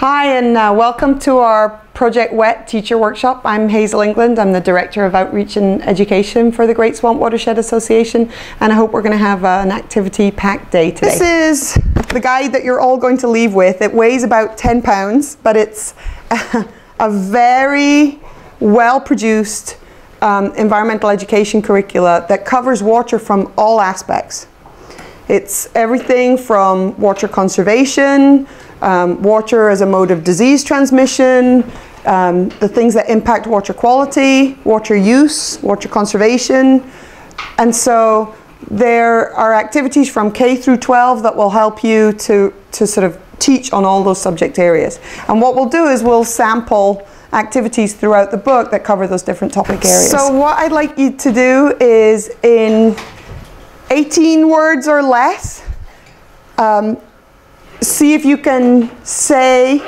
Hi, and welcome to our Project WET Teacher Workshop. I'm Hazel England. I'm the Director of Outreach and Education for the Great Swamp Watershed Association, and I hope we're going to have an activity-packed day today. This is the guide that you're all going to leave with. It weighs about 10 pounds, but it's a very well-produced environmental education curricula that covers water from all aspects. It's everything from water conservation, water as a mode of disease transmission, the things that impact water quality, water use, water conservation. And so there are activities from K through 12 that will help you to sort of teach on all those subject areas. And what we'll do is we'll sample activities throughout the book that cover those different topic areas. So what I'd like you to do is, in 18 words or less, see if you can say,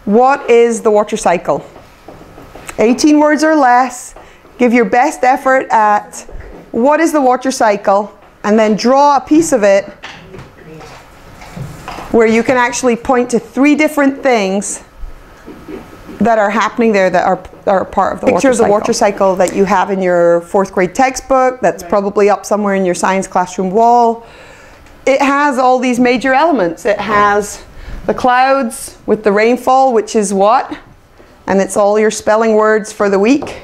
what is the water cycle? 18 words or less. Give your best effort at what is the water cycle, and then draw a piece of it where you can actually point to 3 different things that are happening there that are part of the water cycle. Picture of the water cycle that you have in your 4th grade textbook, that's probably up somewhere in your science classroom wall. It has all these major elements. It has the clouds with the rainfall, which is what? And it's all your spelling words for the week.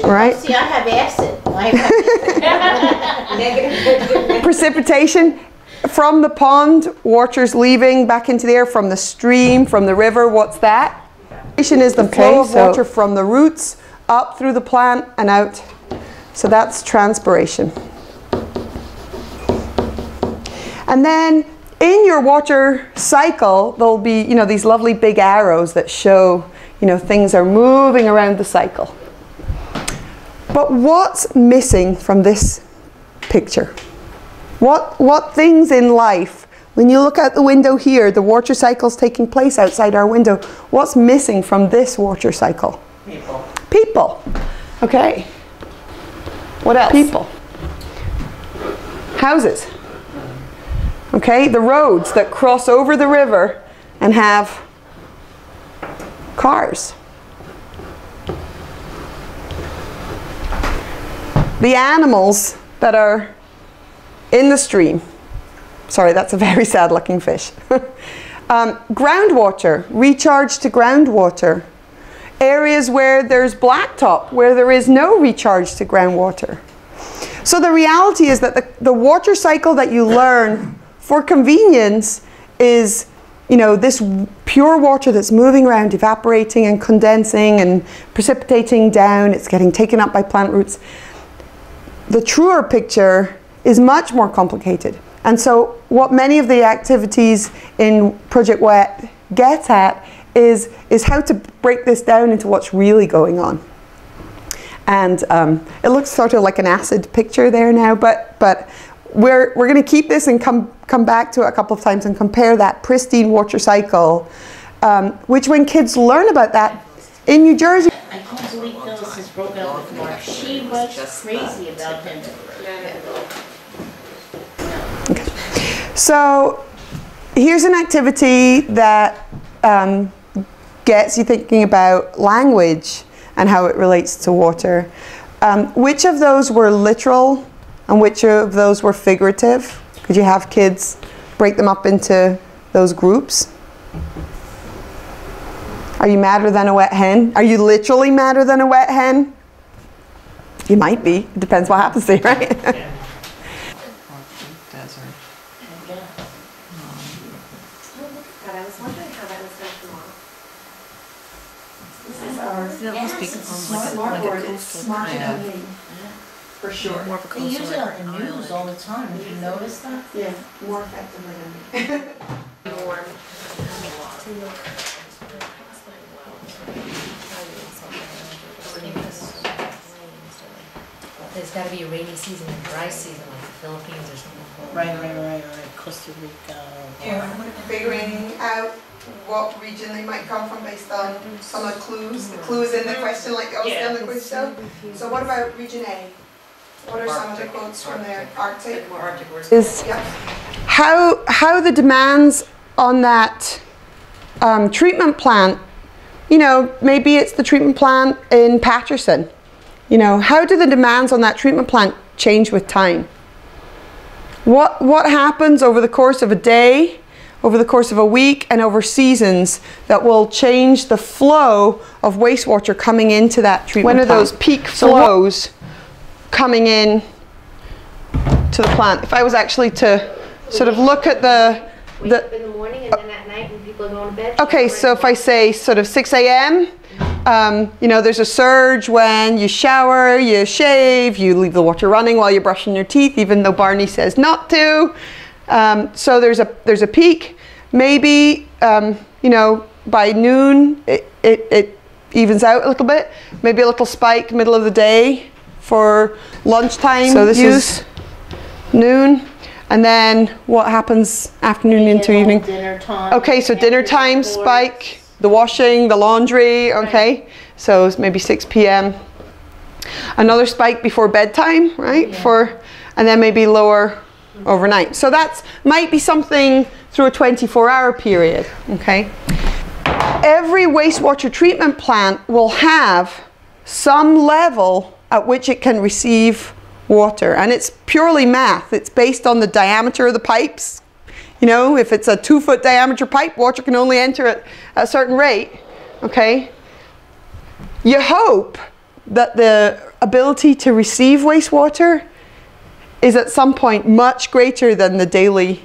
Right? See, I have acid. Precipitation. From the pond, water's leaving back into the air. From the stream, from the river, what's that? Is the flow of water from the roots up through the plant and out. So that's transpiration. And then in your water cycle, there'll be, you know, these lovely big arrows that show, you know, things are moving around the cycle. But what's missing from this picture? What things in life, when you look out the window here, the water cycle's taking place outside our window. What's missing from this water cycle? People. People. Okay. What else? People. Houses. Okay, the roads that cross over the river and have cars. The animals that are in the stream. Sorry, that's a very sad looking fish. Groundwater, recharge to groundwater. Areas where there's blacktop, where there is no recharge to groundwater. So the reality is that the water cycle that you learn for convenience is, you know, this pure water that's moving around, evaporating and condensing and precipitating down. It's getting taken up by plant roots. The truer picture is much more complicated. And so what many of the activities in Project WET get at is how to break this down into what's really going on. And it looks sort of like an acid picture there now, but we're going to keep this and come back to it a couple of times and compare that pristine water cycle, which when kids learn about that in New Jersey. I can't believe Phyllis has broken up with Mark. She was crazy about him. Okay. So here's an activity that gets you thinking about language and how it relates to water. Which of those were literal and which of those were figurative? Could you have kids break them up into those groups? Are you madder than a wet hen? Are you literally madder than a wet hen? You might be. It depends what happens to you, right? Desert. God, I was wondering how that was going to come off. This is our That must be smart board. It's smarter than me. For sure. More of a They use it coastal on the news all the time. Have you noticed that? Yeah, more effectively than me. There's got to be a rainy season and dry season like the Philippines or something. Right. Costa Rica. Figuring out what region they might come from based on some of the clues. The clues in the question, like you always on the quiz show. So what about region A? What are some of the quotes from there? Arctic? More Arctic words. How the demands on that treatment plant, you know, maybe it's the treatment plant in Patterson. You know, how do the demands on that treatment plant change with time? What happens over the course of a day, over the course of a week, and over seasons that will change the flow of wastewater coming into that treatment plant? When are those peak flows coming in to the plant? If I was actually to sort of look at Wake up in the morning and then at night when people are going to bed. Okay, so if I say sort of 6 a.m., you know, there's a surge when you shower, you shave, you leave the water running while you're brushing your teeth, even though Barney says not to. So there's a peak. Maybe, you know, by noon, it evens out a little bit. Maybe a little spike middle of the day for lunchtime use. So this is noon. And then what happens afternoon into evening? Dinner time. Okay, so dinner time spike, the washing, the laundry, okay. Right. So it's maybe 6 p.m. Another spike before bedtime, right? Yeah. And then maybe lower overnight. So that might be something through a 24-hour period, okay? Every wastewater treatment plant will have some level at which it can receive water, and it's purely math. It's based on the diameter of the pipes. You know, if it's a 2-foot diameter pipe, water can only enter at a certain rate, okay? You hope that the ability to receive wastewater is at some point much greater than the daily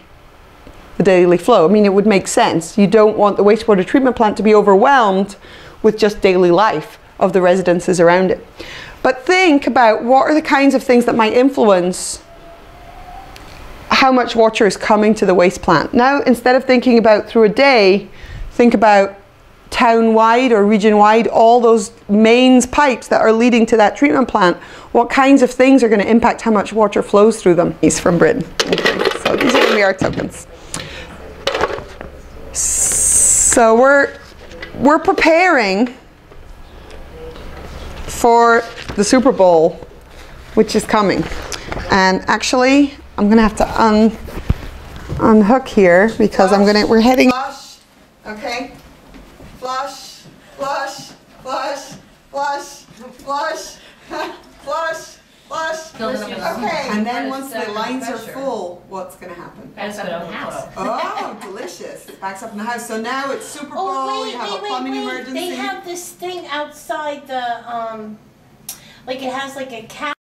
flow. I mean, it would make sense. You don't want the wastewater treatment plant to be overwhelmed with just daily life of the residences around it. But think about what are the kinds of things that might influence how much water is coming to the waste plant. Now, instead of thinking about through a day, think about town-wide or region-wide, all those mains pipes that are leading to that treatment plant. What kinds of things are going to impact how much water flows through them? He's from Britain. Okay, so these are going to be our tokens. So we're preparing for the Super Bowl, which is coming. And actually, I'm going to have to unhook here because we're heading. Flush, okay. Flush, flush, flush, flush, flush, flush, flush. Okay, and then once the lines are full, what's going to happen? Backs up in the house. Oh, delicious. It backs up in the house. So now it's Super Bowl, you have a plumbing emergency. They have this thing outside the, like it has like a cap.